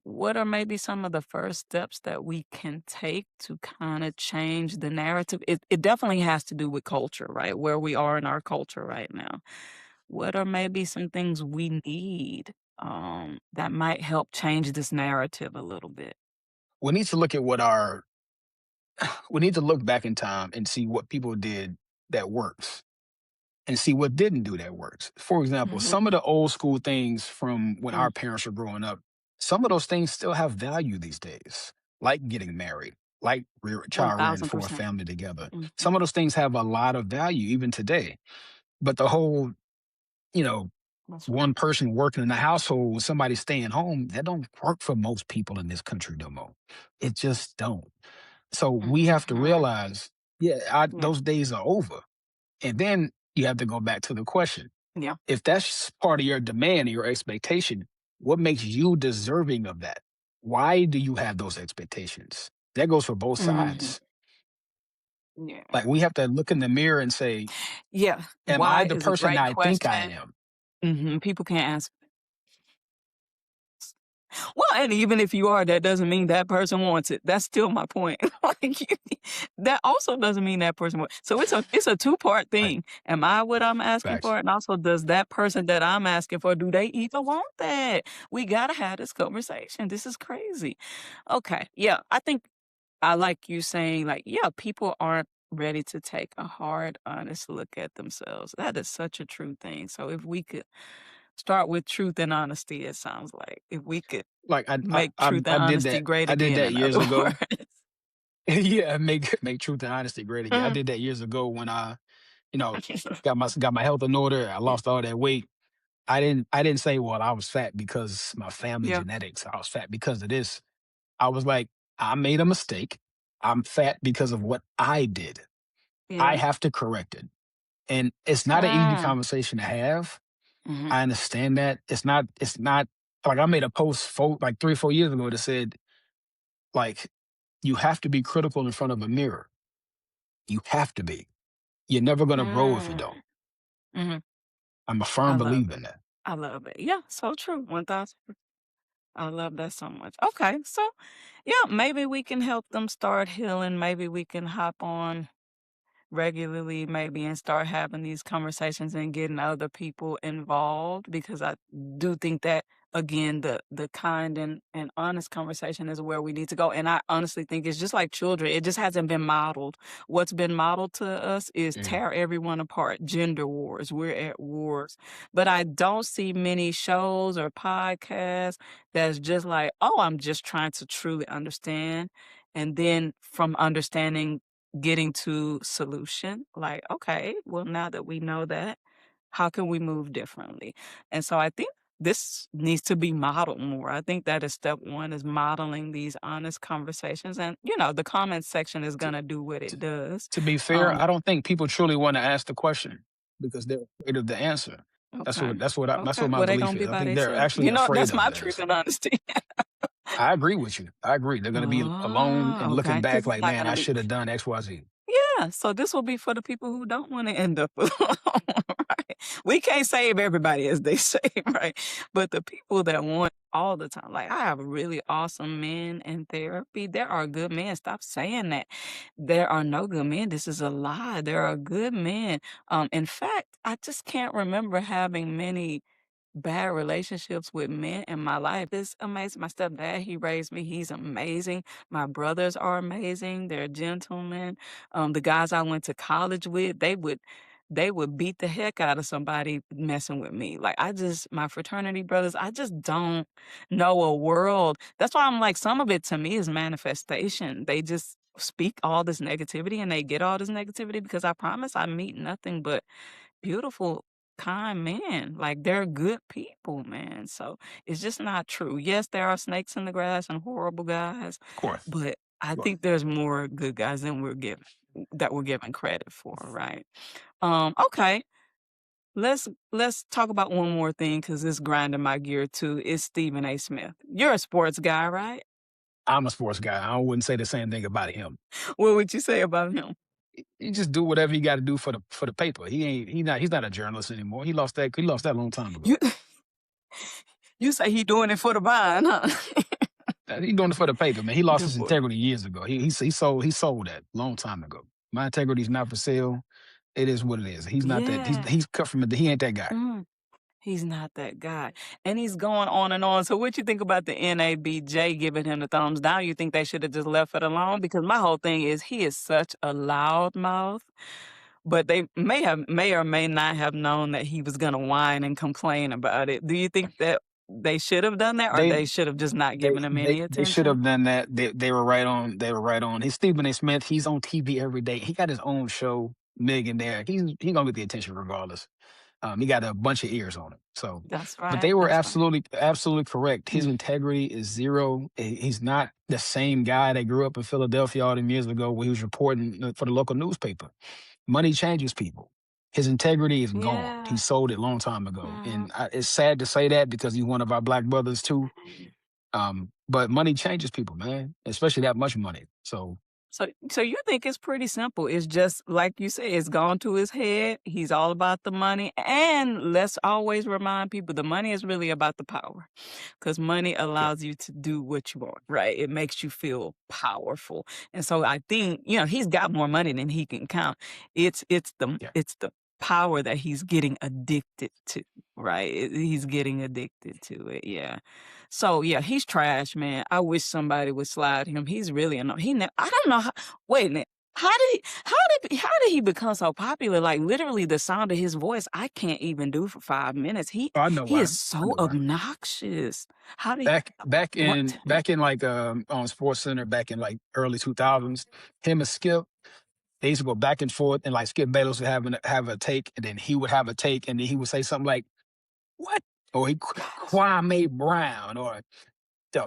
What are maybe some of the first steps that we can take to kind of change the narrative? It definitely has to do with culture, right? Where we are in our culture right now. What are maybe some things we need that might help change this narrative a little bit? We need to look at what our, we need to look back in time and see what people did that works and see what didn't do that works. For example, Hmm. some of the old school things from when Mm, our parents were growing up, some of those things still have value these days, like getting married, like child rearing for a 1000%. family together. Hmm. Some of those things have a lot of value even today. But the whole, you know, That's right. one person working in the household, somebody staying home, that don't work for most people in this country no more. It just don't. So we have to Hmm. realize, yeah, Yeah. those days are over. And then you have to go back to the question, Yeah. if that's part of your demand and your expectation, what makes you deserving of that? Why do you have those expectations? That goes for both Hmm. sides. Yeah. Like we have to look in the mirror and say, Yeah. am I Why the is a person great I think I question. am? People can't answer. Well, and even if you are, that doesn't mean that person wants it. That's still my point. Like, that also doesn't mean that person wants. So it's a two-part Right. thing. Am I what I'm asking Facts. for? And also, does that person that I'm asking for, do they even want that? We gotta have this conversation. This is crazy. Okay, yeah, I think I like you saying, like, yeah, people aren't ready to take a hard, honest look at themselves. That is such a true thing. So if we could start with truth and honesty, it sounds like if we could Like make truth and honesty great I did again, that in other years ago. words. Yeah, make truth and honesty great again. I Mhm. did that years ago when I, you know, got my health in order. I Yeah, lost all that weight. I didn't say, well, I was fat because my family yeah, genetics. I was fat because of this. I was like, I made a mistake. I'm fat because of what I did. I yeah. have to correct it. And it's not an easy Mm, conversation to have. mhm. I understand that. It's not like I made a post like 3 or 4 years ago that said, like, you have to be critical in front of a mirror. You have to be. You're never gonna grow if you don't. Mm, mhm. I'm a I firm love believer it. in that. I love it. Yeah, so true. 1000. I love that so much. Okay, so yeah, maybe we can help them start healing. Maybe we can hop on regularly maybe and start having these conversations and getting other people involved because I do think that again the kind and honest conversation is where we need to go. And I honestly think it's just like children. It just hasn't been modeled. What's been modeled to us is Mm. tear everyone apart, gender wars. We're at wars. But I don't see many shows or podcasts that's just like, oh, I'm just trying to truly understand. And then from understanding getting to solution, like, "Okay, well, now that we know that, how can we move differently?" And so I think this needs to be modeled more. I think that is step 1 is modeling these honest conversations, and, the comment section is To, gonna do what it to, does. to be fair, Um, I don't think people truly want to ask the question because they're afraid of the answer. okay, That's okay, what my well, they belief gonna is. be I by think they're themselves. actually afraid That's of my truth this. and honesty. I agree with you. I agree. They're gonna be alone and looking Okay, back because it's like, not man, gonna I be. should have done X, Y, Z. Yeah, so this will be for the people who don't wanna end up alone, right? We can't save everybody, as they say, right? But the people that want all the time, like, I have really awesome men in therapy. There are good men. Stop saying that. There are no good men. This is a lie. There are good men. In fact, I just can't remember having many bad relationships with men in my life. It's amazing. My stepdad, he raised me. He's amazing. My brothers are amazing. They're gentlemen. The guys I went to college with, they would. they would beat the heck out of somebody messing with me. Like, my fraternity brothers, I just don't know a world. That's why I'm like, some of it to me is manifestation. They just speak all this negativity and they get all this negativity because I promise I meet nothing but beautiful, kind men. Like, they're good people, man. So it's just not true. Yes, there are snakes in the grass and horrible guys, Of course. but I Of course. think there's more good guys than we're given credit for, right? Okay. Let's talk about one more thing because it's grinding my gear too. Is Stephen A. Smith. You're a sports guy, right? I'm a sports guy. I wouldn't say the same thing about him. What would you say about him? He just do whatever he got to do for the paper. He's not a journalist anymore. He lost that a long time ago. You you say he doing it for the vine, huh? He doing it for the paper, man. He lost Good his boy. integrity years ago. He sold that long time ago. My integrity's not for sale. It is what it is. He's not that. Yeah. He's cut from it. He ain't that guy. Mm. He's not that guy. And he's going on and on. So what you think about the NABJ giving him the thumbs down? You think they should have just left it alone? Because my whole thing is he is such a loud mouth. But they may or may not have known that he was gonna whine and complain about it. Do you think that they should have done that or They they should have just not given him any they should attention? have done that. They were right on. They were right on. He's Stephen A. Smith. He's on TV every day. He got his own show, Millionaire. He gonna get the attention regardless. He got a bunch of ears on him. So, That's but right. they were That's right. absolutely correct. His Mm. integrity is zero. He's not the same guy that grew up in Philadelphia all them years ago where he was reporting for the local newspaper. Money changes people. His integrity is gone. He Yeah. sold it long time ago, Mhm. and it's sad to say that because he's one of our black brothers too. But money changes people, man, especially that much money. So So you think it's pretty simple. It's just like you said, it's gone to his head. He's all about the money. And let's always remind people the money is really about the power. Because money yeah, allows you to do what you want, right? It makes you feel powerful. And so I think, you know, he's got more money than he can count. yeah. It's the power that he's getting addicted to, right? He's getting addicted to it. Yeah. So yeah, he's trash, man. I wish somebody would slide him. He's really annoying. I don't know how, wait a minute. How did he become so popular? Like literally the sound of his voice, I can't even do for 5 minutes. Oh, I know He why. is I so know why. obnoxious. How did Back back what? in back in like on Sports Center back in like early 2000s, him and Skip, they used to go back and forth, and like Skip Bayless would have a take, and then he would have a take, and then he would say something like, "What?" Or Gosh. Kwame Brown, or the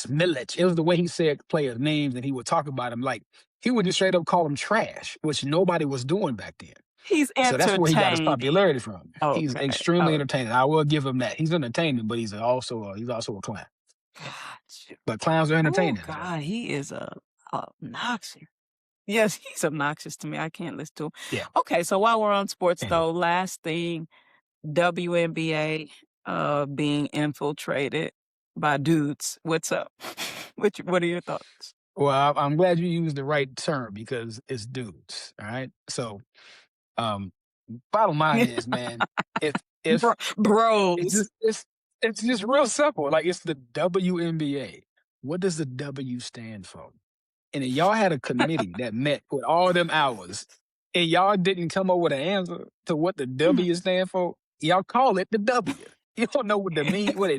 Millich. It was the way he said players' names, and he would talk about them like he would just straight up call them trash, which nobody was doing back then. He's So that's where he got his entertaining. popularity from. He's Okay. extremely Oh, entertaining. I will give him that. He's entertaining, but he's also a clown. gotcha. But clowns are Oh entertaining. So God, he is obnoxious. Yes, he's obnoxious to me. I can't listen to him. yeah, Okay, so while we're on sports can't do it. though, last thing, WNBA being infiltrated by dudes. What's up? What are your thoughts? Well, I'm glad you used the right term because it's dudes. All right. So um, bottom line is, man, if if it's Bros. just it's just real simple. Like it's the WNBA. What does the W stand for? And if y'all had a committee that met with all them hours and y'all didn't come up with an answer to what the Mm. W stand for, y'all call it the W. You don't know what it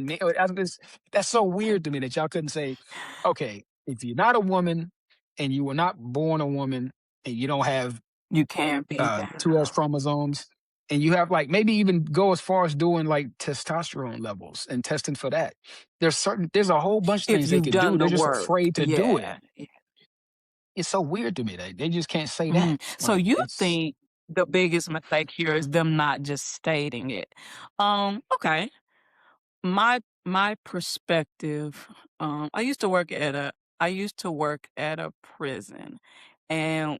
means. That's so weird to me that y'all couldn't say, okay, if you're not a woman and you were not born a woman and you don't have You can't be that. two X chromosomes, and you have like maybe even go as far as doing like testosterone levels and testing for that. There's a whole bunch of If things they you've could do. done the They're just work. afraid to do it. Yeah. Yeah. It's so weird to me that they just can't say that. Mhm. So Like you it's think the biggest mistake here is them not just stating it. Okay. My perspective, I used to work at a prison, and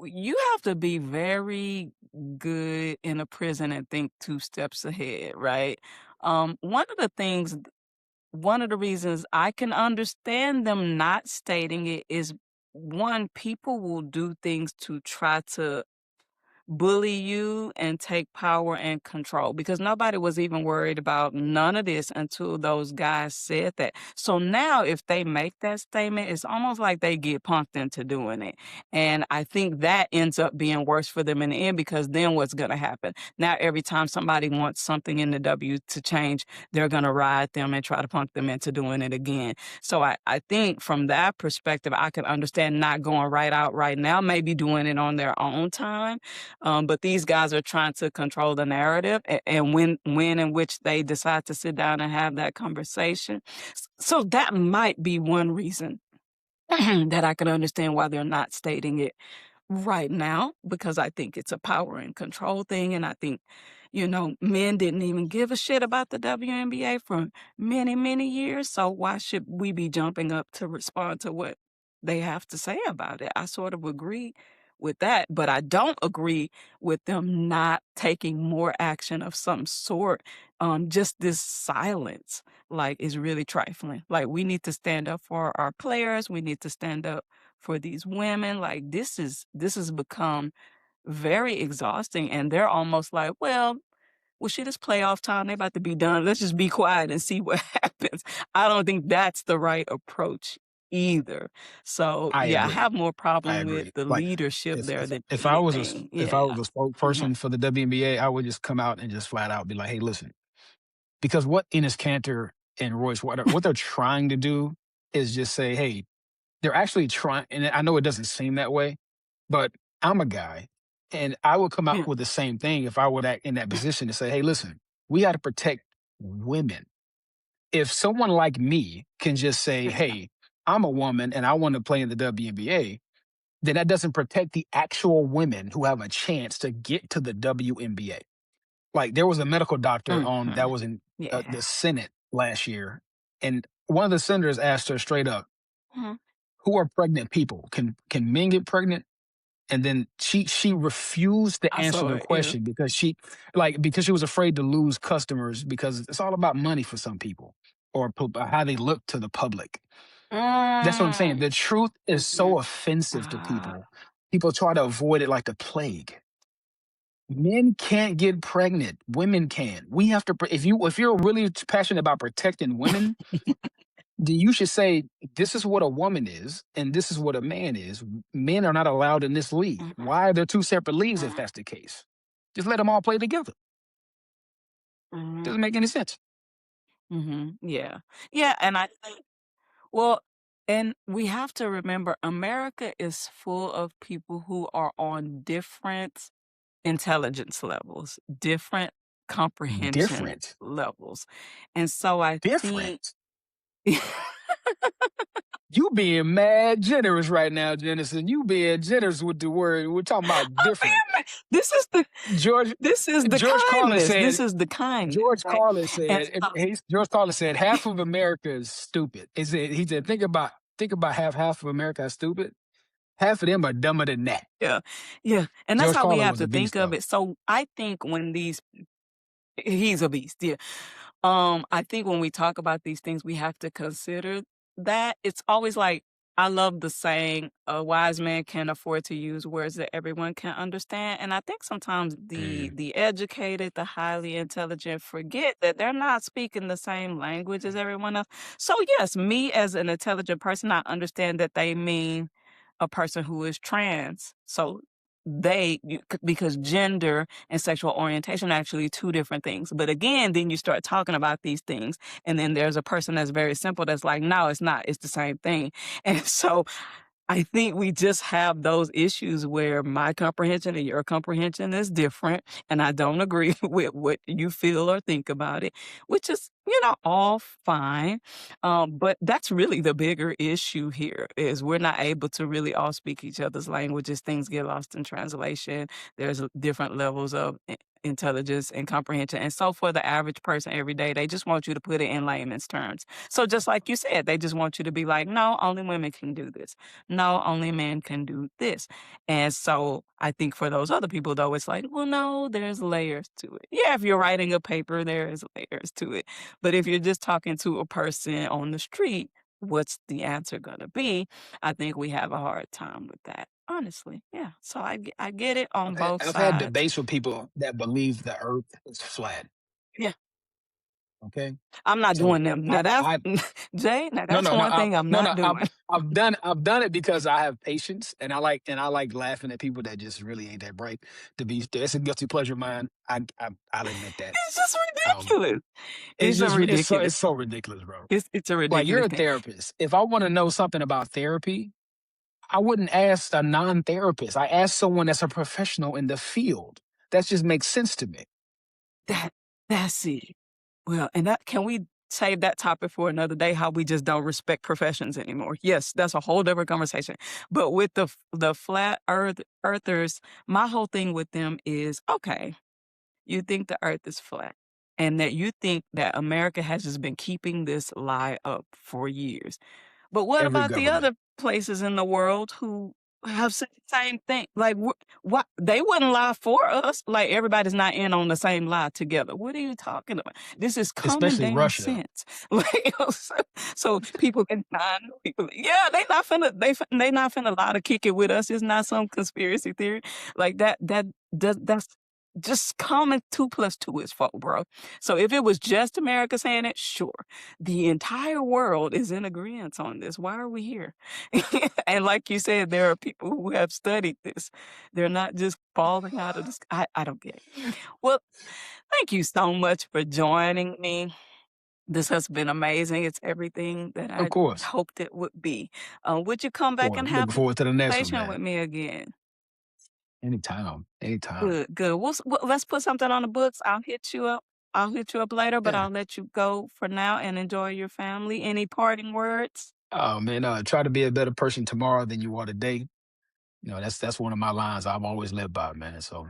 you have to be very good in a prison and think 2 steps ahead, right? One of the reasons I can understand them not stating it is, 1, people will do things to try to bully you and take power and control because nobody was even worried about none of this until those guys said that. So now if they make that statement, it's almost like they get punked into doing it. And I think that ends up being worse for them in the end because then what's going to happen? Now, every time somebody wants something in the W to change, they're going to ride them and try to punk them into doing it again. So I think from that perspective, I can understand not going right out right now, maybe doing it on their own time. But these guys are trying to control the narrative and when in which they decide to sit down and have that conversation. So that might be one reason that I can understand why they're not stating it right now, because I think it's a power and control thing, and I think, men didn't even give a shit about the WNBA for many, many years, so why should we be jumping up to respond to what they have to say about it? I sort of agree with that, but I don't agree with them not taking more action of some sort. Just this silence, like, is really trifling. Like, we need to stand up for our players, we need to stand up for these women. Like this has become very exhausting and they're almost like, well, shit, it's playoff time. They about to be done. Let's just be quiet and see what happens. I don't think that's the right approach either. So I yeah, I agree. have more I problem with agree. the Like leadership if there if than if I was anything. if I was Yeah. a Hmm. spokesperson for the WNBA, I would just come out and just flat out be like, "Hey, listen," because what Enes Kanter and Royce, what they're trying to do is just say, "Hey," they're actually trying, and I know it doesn't seem that way, but I'm a guy, and I would come out Yeah. with the same thing if I were that in that position to say, "Hey, listen, we got to protect women." If someone like me can just say, Yeah. "Hey, I'm a woman and I want to play in the WNBA," then that doesn't protect the actual women who have a chance to get to the WNBA. Like there was a medical doctor on Hmm. that was in Yeah. the Senate last year, and one of the senators asked her straight up, Mhm. "Who are pregnant people? Can men get pregnant?" And then she refused to I answer saw the it. Yeah. question because she was afraid to lose customers because it's all about money for some people or how they look to the public. That's what I'm saying. Mm. The truth is so Mhm. offensive to Ah. people. People try to avoid it like the plague. Men can't get pregnant. Women can. We have to. If you're really passionate about protecting women, then you should say this is what a woman is and this is what a man is. Men are not allowed in this league. Mhm. Why are there two separate leagues if Mhm. that's the case? Just let them all play together. Mhm. Doesn't make any sense. Mhm. Yeah. Yeah, and I think well, and we have to remember America is full of people who are on different intelligence levels, different comprehension Different. levels. And so I think Different. You being mad generous right now, Jennison. You being generous with the word. We're talking about I'm different. being this is the George this is the George Carlin kindness. said This is the kindness, George right? Carlin And said so George Carlin said half of America is stupid. He said think about half of America is stupid. Half of them are dumber than that. yeah. Yeah. And that's George how we Carlin have was to a think beast of though. it. So I think when these he's a beast, yeah. I think when we talk about these things, we have to consider that it's always like I love the saying, "A wise man can afford to use words that everyone can understand." And I think sometimes Mm, the educated, the highly intelligent forget that they're not speaking the same language as everyone else. So yes, me as an intelligent person, I understand that they mean a person who is trans. So because gender and sexual orientation are actually two different things. But again, then you start talking about these things, and then there's a person that's very simple that's like, no, it's not. It's the same thing. And so I think we just have those issues where my comprehension and your comprehension is different, and I don't agree with what you feel or think about it, which is, all fine. But that's really the bigger issue here is we're not able to really all speak each other's languages. Things get lost in translation. There's different levels of intelligence and comprehension. And so for the average person every day, they just want you to put it in layman's terms. So just like you said, they just want you to be like, no, only women can do this. No, only men can do this. And so I think for those other people, though, it's like, well, no, there's layers to it. Yeah, if you're writing a paper, there is layers to it. But if you're just talking to a person on the street, what's the answer gonna be, I think we have a hard time with that, honestly, yeah. So I get it on both I've had sides. debates with people that believe the Earth is flat. Yeah, Okay, I'm not so doing them. Now that's I Jay, now no that's no no one thing I'm no no not doing. I've done it because I have patience and I like laughing at people that just really ain't that bright to be. It's a guilty pleasure of mine. I'll admit that. It's just Um, ridiculous. it's It's a just ridiculous. it's so ridiculous, bro. It's a Like you're ridiculous a thing. therapist. If I want to know something about therapy, I wouldn't ask a non-therapist. I ask someone that's a professional in the field. That just makes sense to me. That that's it. Well, and that can we save that topic for another day, how we just don't respect professions anymore? Yes, that's a whole different conversation. But with the flat earthers, my whole thing with them is, okay, you think the earth is flat and that you think that America has just been keeping this lie up for years. But what Every about the government, other places in the world who have said the same thing? Like, what they wouldn't lie for us. Like, everybody's not in on the same lie together. What are you talking about? This is common especially damn Russia. sense. Like, so people can find people. Yeah, they not finna lie to kick it with us. It's not some conspiracy theory like that. That's just common. 2 plus 2 is 4, bro. So if it was just America saying it, sure. The entire world is in agreement on this. Why are we here? And like you said, there are people who have studied this. They're not just falling out of the sky. I don't get it. Well, thank you so much for joining me. This has been amazing. It's everything that Of I course. hoped it would be. Would you come back Boy, and have looking this forward to the next one, conversation with man. me again? Anytime, anytime. Good, good. Let's put something on the books. I'll hit you up. I'll hit you up later, but Yeah. I'll let you go for now and enjoy your family. Any parting words? Oh man, try to be a better person tomorrow than you are today. That's one of my lines I've always lived by, man. So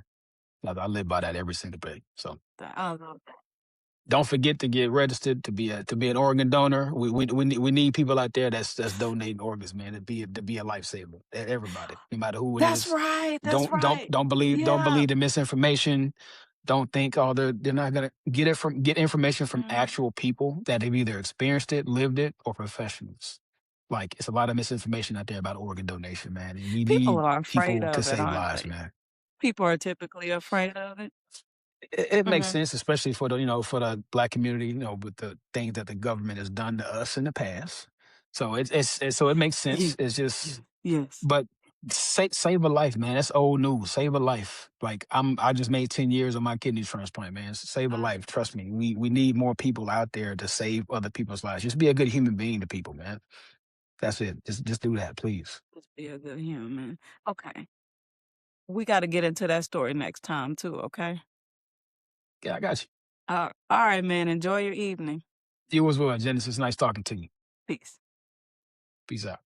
I live by that every single day. So I love that. don't forget to get registered to be an organ donor. We need people out there that's donating organs, man, to be a lifesaver. Everybody, no matter who it That's is. right. That's right. Don't Yeah. believe the misinformation. Don't think, oh, they're not gonna get information from Mhm. actual people that have either experienced it, lived it, or professionals. Like it's a lot of misinformation out there about organ donation, man, and we People need are afraid people to of it, save aren't lives, they? man. People are typically afraid of it. It makes Mhm. sense, especially for for the black community, with the things that the government has done to us in the past. So so it makes Yeah. sense. It's Yeah. just, Yes. but save a life, man. That's old news. Save a life. Like I just made 10 years on my kidney transplant, man. Save a Mm. life. Trust me. We need more people out there to save other people's lives. Just be a good human being to people, man. That's it. Just do that, please. Just be a good human. Okay. We gotta get into that story next time too, okay? Yeah, I got you. All right, man. Enjoy your evening. You as well, Genesis. Nice talking to you. Peace. Peace out.